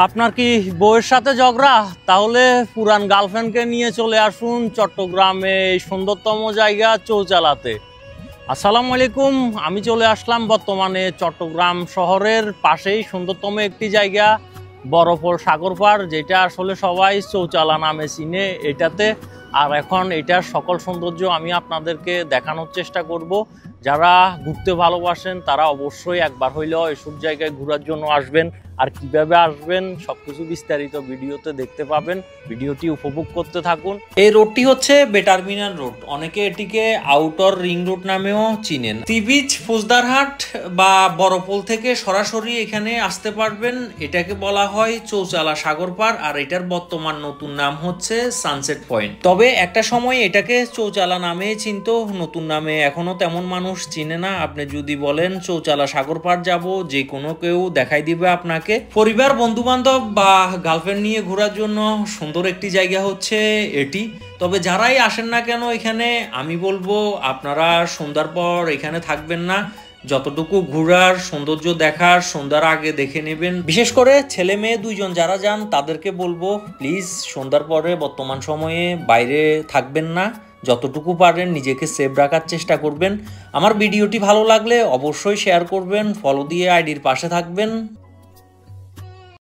আপনার কি বউয়ের সাথে ঝগড়া? তাহলে পুরান গার্লফ্রেন্ডকে নিয়ে চলে আসুন চট্টগ্রামে এই সুন্দরতম জায়গা চৌচালাতে। আসসালামু আলাইকুম, আমি চলে আসলাম বর্তমানে চট্টগ্রাম শহরের পাশেই সুন্দরতম একটি জায়গা বরফল সাগর পাড়, যেটা আসলে সবাই চৌচালা নামে চিনে এটাতে। আর এখন এটার সকল সৌন্দর্য আমি আপনাদেরকে দেখানোর চেষ্টা করব। যারা ঘুরতে ভালোবাসেন তারা অবশ্যই একবার হইলেও এসব জায়গায় ঘোরার জন্য আসবেন। আর কিভাবে আসবেন সবকিছু বিস্তারিত ভিডিওতে দেখতে পাবেন, ভিডিওটি উপভোগ করতে থাকুন। এই রোডটি হচ্ছে বেটারমিনাল রোড, অনেকে এটিকে আউটার রিং রোড নামেও চিনেন। সি বিচ ফুজদারহাট বা বড়পোল থেকে সরাসরি এখানে আসতে পারবেন। এটাকে বলা হয় চৌচালা সাগর পাড়, আর এটার বর্তমান নতুন নাম হচ্ছে সানসেট পয়েন্ট। তবে একটা সময় এটাকে চৌচালা নামে চিনতো, নতুন নামে এখনো তেমন মানুষ চিনে না। আপনি যদি বলেন চৌচালা সাগর পাড় যাব, যে কোনো কেউ দেখাই দিবে আপনাকে। পরিবার, বন্ধু বান্ধব বা গার্লফ্রেন্ড নিয়ে ঘোরার জন্য সুন্দর একটি জায়গা হচ্ছে এটি। তবে যারাই আসেন না কেন এখানে, আমি বলবো আপনারা সন্ধ্যার পর এখানে থাকবেন না। যতটুকু ঘোরার, সৌন্দর্য দেখার সন্ধ্যার আগে দেখে নেবেন। বিশেষ করে ছেলে মেয়ে দুইজন যারা যান তাদেরকে বলবো প্লিজ সন্ধ্যার পরে বর্তমান সময়ে বাইরে থাকবেন না। যতটুকু পারেন নিজেকে সেভ রাখার চেষ্টা করবেন। আমার ভিডিওটি ভালো লাগলে অবশ্যই শেয়ার করবেন, ফলো দিয়ে আইডির পাশে থাকবেন।